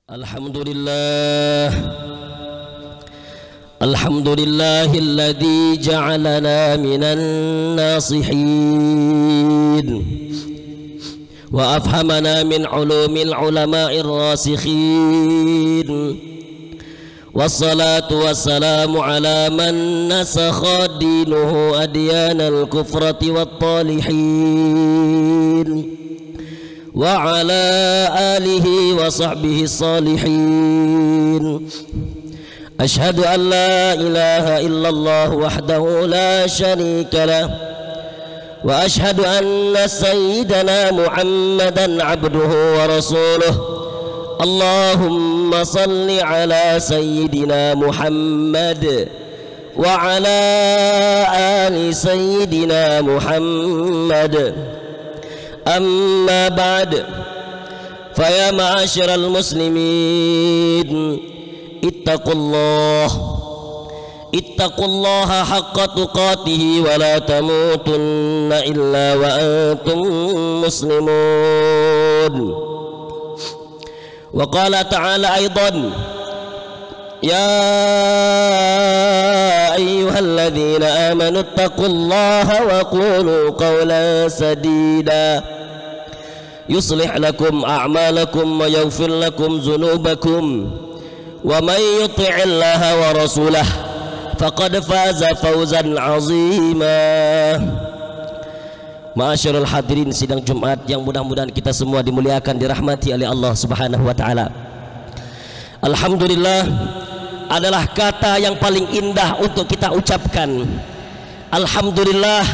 Alhamdulillah, alhamdulillahilladzi ja'alana minan nasihin wa afhamana min ulumil ulama'ir rasikhin. Wassalatu wassalamu ala man nasakha dinuhu adyanal kufrati wat talihin wa ala alihi wa sahbihi salihin. Ashhadu an la ilaha illallah wahdahu la sharika lah wa ashhadu anna sayyidana Muhammadan abduhu wa rasuluh. Allahumma salli ala sayyidina Muhammad wa ala ali sayyidina Muhammad. Amma ba'd, faya ma'asyiral muslimin, ittaqullaha haqqa tuqatih wa la tamutunna illa wa antum muslimun. Wa qala ta'ala aidan, ya ayyuhalladzina amanu ittaqullaha wa qulu qawlan sadida yuslih lakum a'malakum wa yaghfir lakum dhunubakum wa man yuti'illaha wa rasulah faqad faza fawzan 'azima. Ma'asyiral hadirin sidang Jumat yang mudah-mudahan kita semua dimuliakan, dirahmati oleh Allah Subhanahu wa taala. Alhamdulillah adalah kata yang paling indah untuk kita ucapkan. Alhamdulillah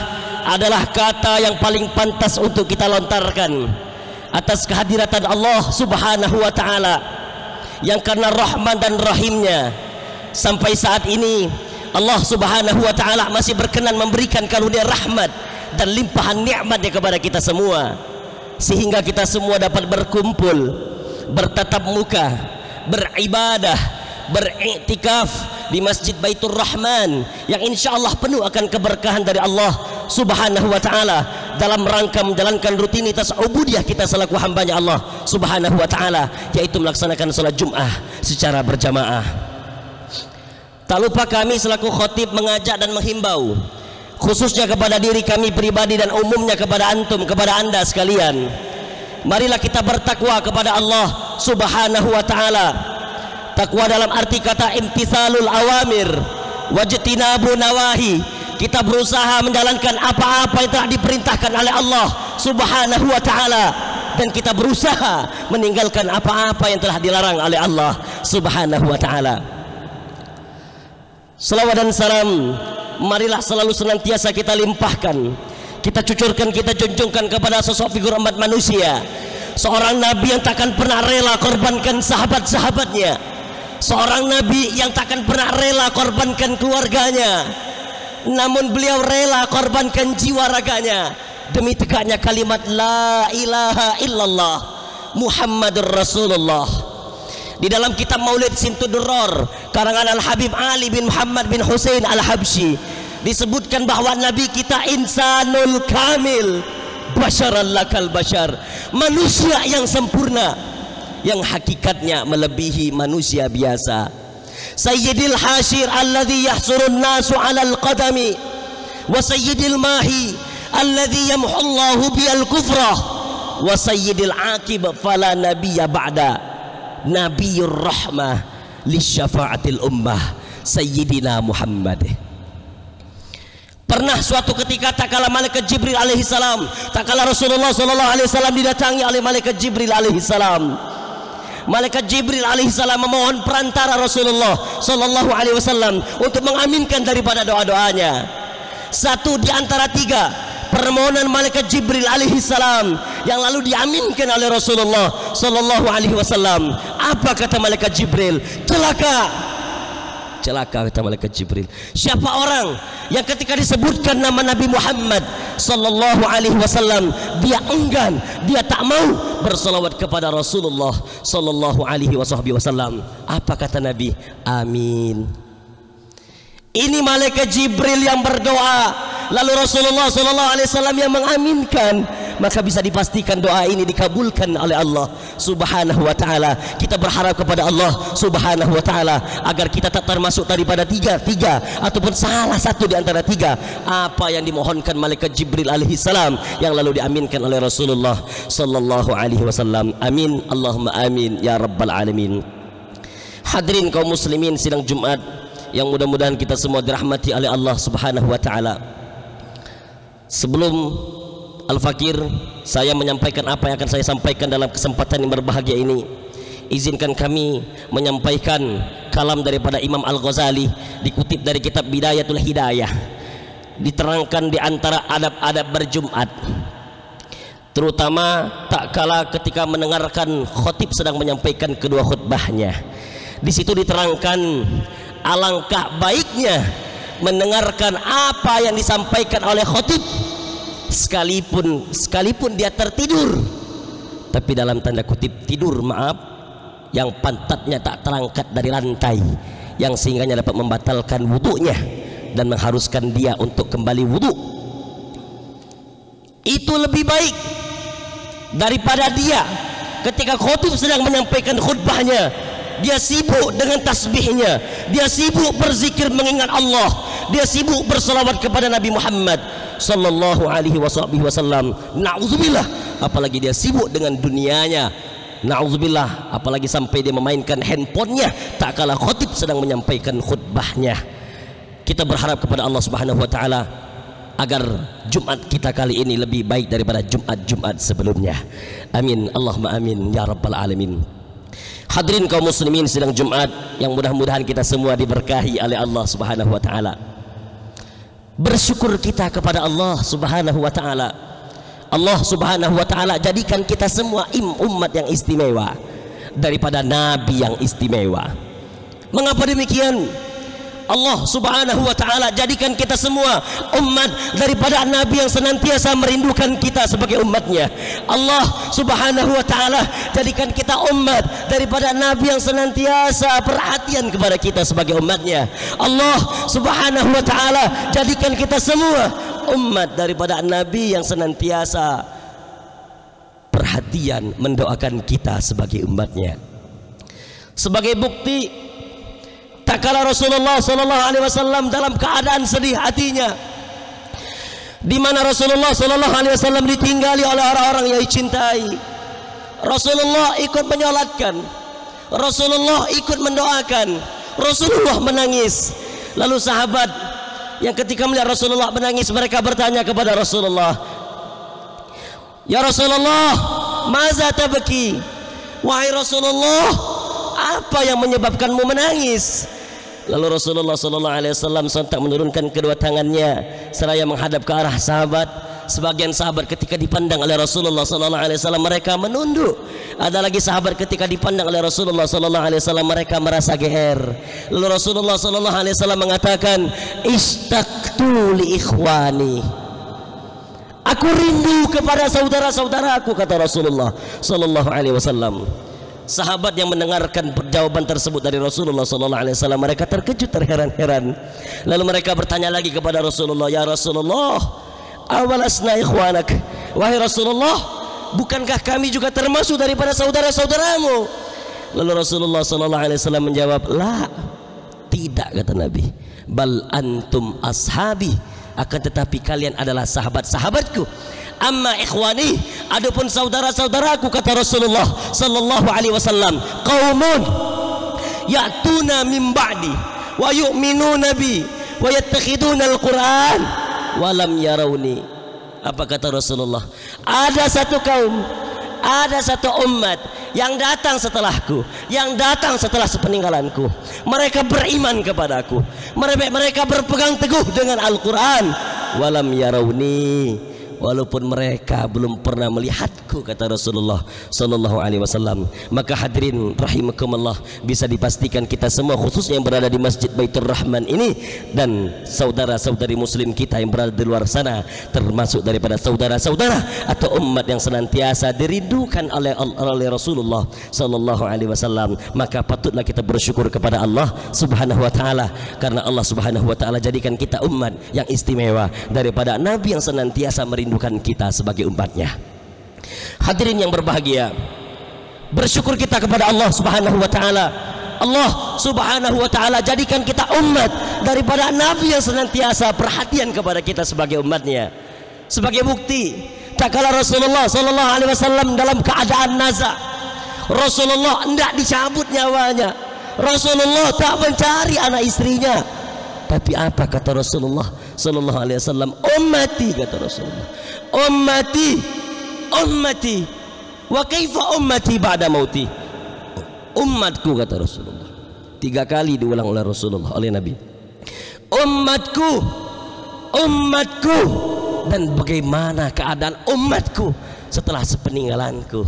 adalah kata yang paling pantas untuk kita lontarkan atas kehadiran Allah Subhanahu wa taala yang karena rahman dan rahimnya sampai saat ini Allah Subhanahu wa taala masih berkenan memberikan karunia rahmat dan limpahan nikmatnya kepada kita semua, sehingga kita semua dapat berkumpul, bertatap muka, beribadah, beriktikaf di Masjid Baitur Rahman yang insyaallah penuh akan keberkahan dari Allah Subhanahu wa taala dalam rangka menjalankan rutinitas ubudiyah kita selaku hambanya Allah Subhanahu wa taala, yaitu melaksanakan salat Jumat secara berjamaah. Tak lupa kami selaku khatib mengajak dan menghimbau, khususnya kepada diri kami pribadi dan umumnya kepada antum, kepada anda sekalian. Marilah kita bertakwa kepada Allah Subhanahu wa taala. Takwa dalam arti kata imtithalul awamir wajtinabu nawahi. Kita berusaha menjalankan apa-apa yang telah diperintahkan oleh Allah Subhanahu wa taala, dan kita berusaha meninggalkan apa-apa yang telah dilarang oleh Allah Subhanahu wa taala. Salawat dan salam marilah selalu senantiasa kita limpahkan, kita cucurkan, kita junjungkan kepada sosok figur umat manusia, seorang nabi yang takkan pernah rela korbankan sahabat-sahabatnya, seorang nabi yang takkan pernah rela korbankan keluarganya, namun beliau rela korbankan jiwa raganya demi tegaknya kalimat la ilaha illallah Muhammadur Rasulullah. Di dalam kitab Maulid Sintuduror karangan Al-Habib Ali bin Muhammad bin Hussein Al-Habsyi disebutkan bahwa Nabi kita insanul kamil, basyaran lakal basyar, manusia yang sempurna yang hakikatnya melebihi manusia biasa. Sayyidil hasyir alladhi yahsurun nasu alal qadami wa sayyidil mahi alladhi yamhullahu bial kufrah wa sayyidil aqib fala nabiyya ba'da nabiyur rahmah li syafa'atil ummah sayyidina Muhammad. Pernah suatu ketika tak kala malaikat Jibril alaihi salam, tak kala Rasulullah sallallahu alaihi wasallam didatangi oleh malaikat Jibril alaihi salam, malaikat Jibril alaihi salam memohon perantara Rasulullah sallallahu alaihi wasallam untuk mengaminkan daripada doa-doanya. Satu di antara tiga permohonan malaikat Jibril alaihi salam yang lalu diaminkan oleh Rasulullah sallallahu alaihi wasallam. Apa kata malaikat Jibril? Celaka, celaka kata malaikat Jibril. Siapa orang yang ketika disebutkan nama Nabi Muhammad sallallahu alaihi wasallam dia enggan, dia tak mau bersalawat kepada Rasulullah sallallahu alaihi wasallam. Apa kata Nabi? Amin. Ini malaikat Jibril yang berdoa lalu Rasulullah SAW yang mengaminkan, maka bisa dipastikan doa ini dikabulkan oleh Allah Subhanahu wa ta'ala. Kita berharap kepada Allah Subhanahu wa ta'ala agar kita tak termasuk daripada tiga ataupun salah satu di antara tiga apa yang dimohonkan malaikat Jibril alaihi salam yang lalu diaminkan oleh Rasulullah sallallahu alaihi wasallam. Amin, Allahumma amin ya rabbal alamin. Hadirin kaum muslimin sidang Jumat yang mudah-mudahan kita semua dirahmati oleh Allah Subhanahu wa ta'ala. Sebelum Al-Fakir saya menyampaikan apa yang akan saya sampaikan dalam kesempatan yang berbahagia ini, izinkan kami menyampaikan kalam daripada Imam Al-Ghazali dikutip dari kitab Bidayatul Hidayah, diterangkan di antara adab-adab berjumat, terutama tak kala ketika mendengarkan khotib sedang menyampaikan kedua khutbahnya. Di situ diterangkan alangkah baiknya mendengarkan apa yang disampaikan oleh khotib sekalipun dia tertidur, tapi dalam tanda kutip tidur, maaf, yang pantatnya tak terangkat dari lantai, yang sehingganya dapat membatalkan wudunya dan mengharuskan dia untuk kembali wudu. Itu lebih baik daripada dia ketika khotib sedang menyampaikan khutbahnya dia sibuk dengan tasbihnya, dia sibuk berzikir mengingat Allah, dia sibuk berselawat kepada Nabi Muhammad sallallahu alaihi wasallam. Na'udzubillah, apalagi dia sibuk dengan dunianya. Na'udzubillah, apalagi sampai dia memainkan handphonenya tak kala khotib sedang menyampaikan khutbahnya. Kita berharap kepada Allah Subhanahu wa ta'ala agar Jumat kita kali ini lebih baik daripada Jumat-Jumat sebelumnya. Amin, Allahumma amin ya rabbal alamin. Hadirin kaum muslimin sidang Jumat yang mudah-mudahan kita semua diberkahi oleh Allah Subhanahu wa ta'ala. Bersyukur kita kepada Allah Subhanahu wa ta'ala. Allah Subhanahu wa ta'ala jadikan kita semua umat yang istimewa daripada nabi yang istimewa. Mengapa demikian? Allah Subhanahu wa ta'ala jadikan kita semua umat daripada nabi yang senantiasa merindukan kita sebagai umatnya. Allah Subhanahu wa ta'ala jadikan kita umat daripada nabi yang senantiasa perhatian kepada kita sebagai umatnya. Allah Subhanahu wa ta'ala jadikan kita semua umat daripada nabi yang senantiasa perhatian mendoakan kita sebagai umatnya. Sebagai bukti, tak kala Rasulullah sallallahu alaihi wasallam dalam keadaan sedih hatinya, di mana Rasulullah sallallahu alaihi wasallam ditinggali oleh orang-orang yang dicintai, Rasulullah ikut menyolatkan, Rasulullah ikut mendoakan, Rasulullah menangis. Lalu sahabat yang ketika melihat Rasulullah menangis, mereka bertanya kepada Rasulullah, "Ya Rasulullah, maza tabki?" Wahai Rasulullah, apa yang menyebabkanmu menangis? Lalu Rasulullah sallallahu alaihi wasallam sontak menurunkan kedua tangannya seraya menghadap ke arah sahabat. Sebagian sahabat ketika dipandang oleh Rasulullah sallallahu alaihi wasallam mereka menunduk. Ada lagi sahabat ketika dipandang oleh Rasulullah sallallahu alaihi wasallam mereka merasa geer. Lalu Rasulullah sallallahu alaihi wasallam mengatakan, "Istaqtu li ikhwani." Aku rindu kepada saudara-saudaraku, kata Rasulullah sallallahu alaihi wasallam. Sahabat yang mendengarkan jawaban tersebut dari Rasulullah sallallahu alaihi wasallam mereka terkejut, terheran-heran. Lalu mereka bertanya lagi kepada Rasulullah, "Ya Rasulullah, awalasna ikhwanak?" Wahai Rasulullah, bukankah kami juga termasuk daripada saudara-saudaramu? Lalu Rasulullah sallallahu alaihi wasallam menjawab, "La, tidak," kata Nabi. "Bal antum ashabi, akan tetapi kalian adalah sahabat-sahabatku. Amma ikhwani, adapun saudara-saudaraku," kata Rasulullah sallallahu alaihi wasallam, "qaumun ya'tuna min ba'di wa yu'minuna bi wa yattakhiduna al-Qur'an wa lam yarawni." Apa kata Rasulullah? Ada satu kaum, ada satu umat yang datang setelahku, yang datang setelah sepeninggalanku. Mereka beriman kepadaku, mereka berpegang teguh dengan Al-Quran. Walam yarawni, walaupun mereka belum pernah melihatku, kata Rasulullah sallallahu alaihi wasallam. Maka hadirin rahimakumullah, bisa dipastikan kita semua khususnya yang berada di Masjid Baitur Rahman ini dan saudara-saudari muslim kita yang berada di luar sana, termasuk daripada saudara-saudara atau umat yang senantiasa dirindukan oleh Rasulullah sallallahu alaihi wasallam, maka patutlah kita bersyukur kepada Allah Subhanahu wa taala, karena Allah Subhanahu wa taala jadikan kita umat yang istimewa daripada nabi yang senantiasa merindukan kita sebagai umatnya. Hadirin yang berbahagia, bersyukur kita kepada Allah Subhanahu wa taala. Allah Subhanahu wa taala jadikan kita umat daripada nabi yang senantiasa perhatian kepada kita sebagai umatnya. Sebagai bukti, tak kala Rasulullah sallallahu alaihi wasallam dalam keadaan naza, Rasulullah hendak dicabut nyawanya, Rasulullah tak mencari anak istrinya, tapi apa kata Rasulullah sallallahu alaihi wasallam? Ummati, kata Rasulullah, ummati, ummati, wa kaifa ummati ba'da mauti. Umatku, kata Rasulullah. 3 kali diulang oleh Rasulullah, oleh Nabi. Umatku, umatku, dan bagaimana keadaan umatku setelah sepeninggalanku.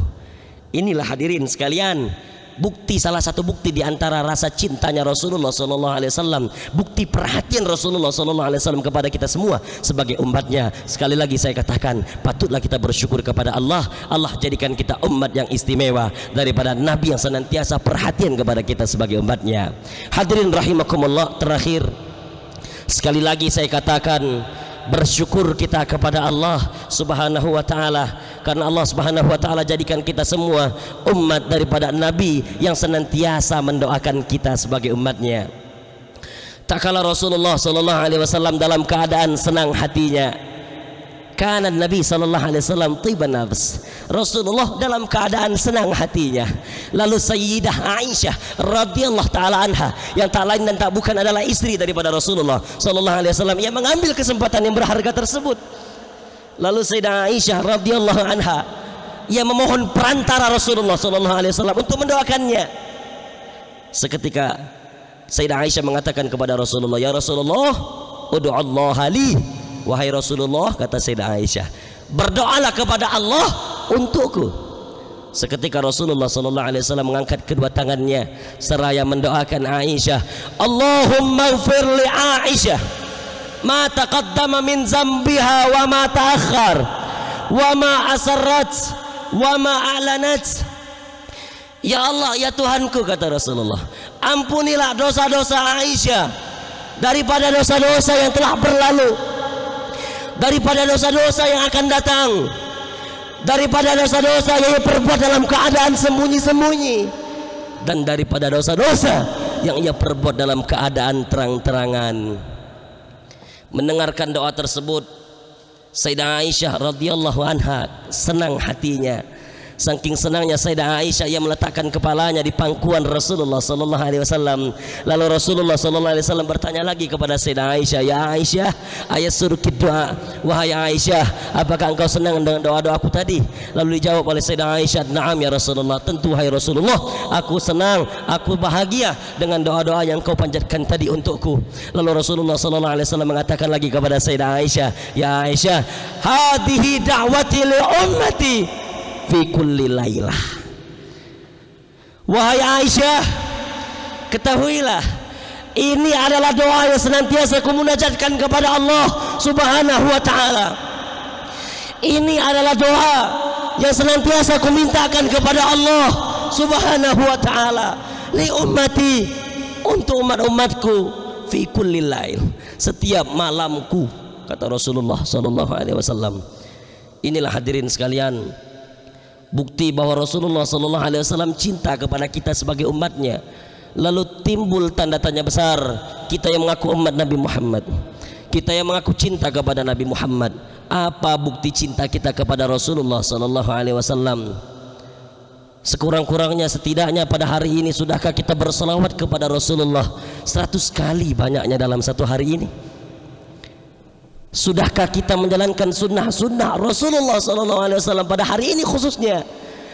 Inilah hadirin sekalian, bukti, salah satu bukti di antara rasa cintanya Rasulullah sallallahu alaihi wasallam, bukti perhatian Rasulullah sallallahu alaihi wasallam kepada kita semua sebagai umatnya. Sekali lagi saya katakan, patutlah kita bersyukur kepada Allah. Allah jadikan kita umat yang istimewa daripada nabi yang senantiasa perhatian kepada kita sebagai umatnya. Hadirin rahimakumullah, terakhir sekali lagi saya katakan, bersyukur kita kepada Allah Subhanahu wa taala, karena Allah Subhanahu wa taala jadikan kita semua umat daripada nabi yang senantiasa mendoakan kita sebagai umatnya. Tak kala Rasulullah sallallahu alaihi wasallam dalam keadaan senang hatinya, kana Nabi sallallahu alaihi wasallam tiban nafs, Rasulullah dalam keadaan senang hatinya. Lalu Sayyidah Aisyah radhiyallahu taala anha, yang tak lain dan tak bukan adalah istri daripada Rasulullah sallallahu alaihi wasallam, yang mengambil kesempatan yang berharga tersebut. Lalu Sayyidah Aisyah radhiyallahu anha, ia memohon perantara Rasulullah sallallahu alaihi wasallam untuk mendoakannya. Seketika Sayyidah Aisyah mengatakan kepada Rasulullah, ya Rasulullah, ud'ullaha li. Wahai Rasulullah, kata Sayyidah Aisyah, berdoalah kepada Allah untukku. Seketika Rasulullah sallallahu alaihi wasallam mengangkat kedua tangannya seraya mendoakan Aisyah, Allahumma ighfir li Aisyah ma taqaddama min zambiha wa ma ta'akhkhar wa ma asarrat wa ma a'lanat. Ya Allah, ya Tuhanku, kata Rasulullah, ampunilah dosa-dosa Aisyah daripada dosa-dosa yang telah berlalu, daripada dosa-dosa yang akan datang, daripada dosa-dosa yang ia perbuat dalam keadaan sembunyi-sembunyi, dan daripada dosa-dosa yang ia perbuat dalam keadaan terang-terangan. Mendengarkan doa tersebut, Sayyidah Aisyah radhiyallahu anha senang hatinya. Saking senangnya Sayyidah Aisyah, ia meletakkan kepalanya di pangkuan Rasulullah sallallahu alaihi wasallam. Lalu Rasulullah sallallahu alaihi wasallam bertanya lagi kepada Sayyidah Aisyah, ya Aisyah, ayassurki doa, wahai Aisyah, apakah engkau senang dengan doa-doaku tadi? Lalu dijawab oleh Sayyidah Aisyah, na'am ya Rasulullah, tentu hai Rasulullah, aku senang, aku bahagia dengan doa-doa yang kau panjatkan tadi untukku. Lalu Rasulullah sallallahu alaihi wasallam mengatakan lagi kepada Sayyidah Aisyah, ya Aisyah, hadhihi da'wati li ummati fi kulli lailah. Wahai Aisyah, ketahuilah, ini adalah doa yang senantiasa kumunajatkan kepada Allah Subhanahu wa taala. Ini adalah doa yang senantiasa kumintakan kepada Allah Subhanahu wa taala, li ummati, untuk umat-umatku, fi kulli lail, setiap malamku, kata Rasulullah sallallahu alaihi wasallam. Inilah hadirin sekalian, bukti bahwa Rasulullah sallallahu alaihi wasallam cinta kepada kita sebagai umatnya. Lalu timbul tanda tanya besar, kita yang mengaku umat Nabi Muhammad, kita yang mengaku cinta kepada Nabi Muhammad, apa bukti cinta kita kepada Rasulullah sallallahu alaihi wasallam? Sekurang-kurangnya, setidaknya pada hari ini, sudahkah kita berselawat kepada Rasulullah 100 kali banyaknya dalam satu hari ini? Sudahkah kita menjalankan sunnah-sunnah Rasulullah SAW pada hari ini khususnya,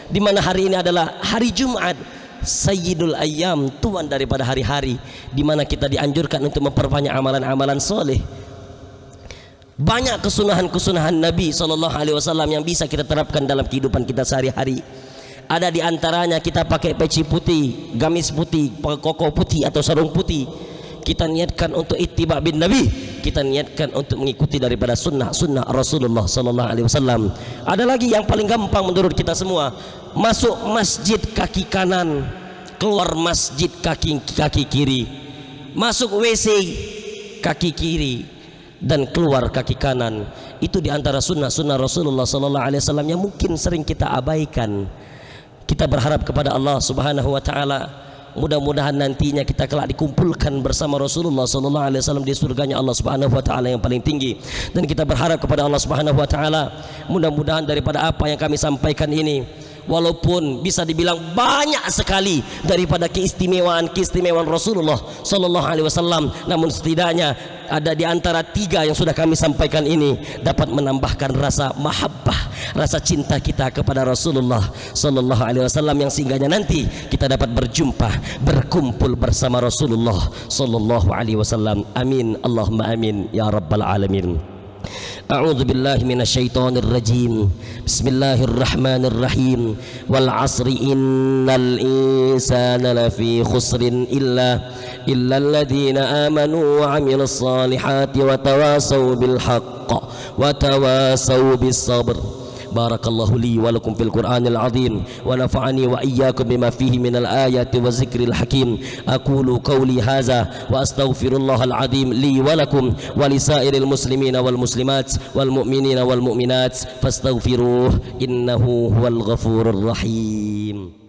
di mana hari ini adalah hari Jumat, Sayyidul Ayyam, tuan daripada hari-hari, di mana kita dianjurkan untuk memperbanyak amalan-amalan soleh. Banyak kesunahan-kesunahan Nabi SAW yang bisa kita terapkan dalam kehidupan kita sehari-hari. Ada di antaranya kita pakai peci putih, gamis putih, koko putih atau sarung putih. Kita niatkan untuk ittiba bin Nabi. Kita niatkan untuk mengikuti daripada sunnah Rasulullah SAW. Ada lagi yang paling gampang menurut kita semua. Masuk masjid kaki kanan, keluar masjid kaki kiri. Masuk WC kaki kiri dan keluar kaki kanan. Itu diantara sunnah Rasulullah SAW yang mungkin sering kita abaikan. Kita berharap kepada Allah Subhanahu wa taala, mudah-mudahan nantinya kita kelak dikumpulkan bersama Rasulullah SAW di surganya Allah Subhanahu wa taala yang paling tinggi. Dan kita berharap kepada Allah Subhanahu wa taala, mudah-mudahan daripada apa yang kami sampaikan ini, walaupun bisa dibilang banyak sekali daripada keistimewaan Rasulullah SAW, namun setidaknya ada di antara 3 yang sudah kami sampaikan ini dapat menambahkan rasa mahabbah, rasa cinta kita kepada Rasulullah SAW, yang sehingganya nanti kita dapat berkumpul bersama Rasulullah SAW. Amin, Allahumma amin ya rabbal alamin. A'udzu billahi minasyaitonir rajim. Bismillahirrahmanirrahim. Wal 'asri innal insana lafi khusrin illa alladziina aamanu wa 'amilus salihati wa tawassaw bil haqq wa tawassaw bis sabr. Barakallahu li wa lakum fil Qur'anil azim wa nafa'ani wa iyyakum bima fihi minal ayati wa zikril hakim. Aqulu qawli hadza wa astaghfirullahal azim li wa lakum wa lisairil muslimina wal muslimat wal mu'minina wal mu'minat fastaghfiruh innahu huwal ghafurur rahim.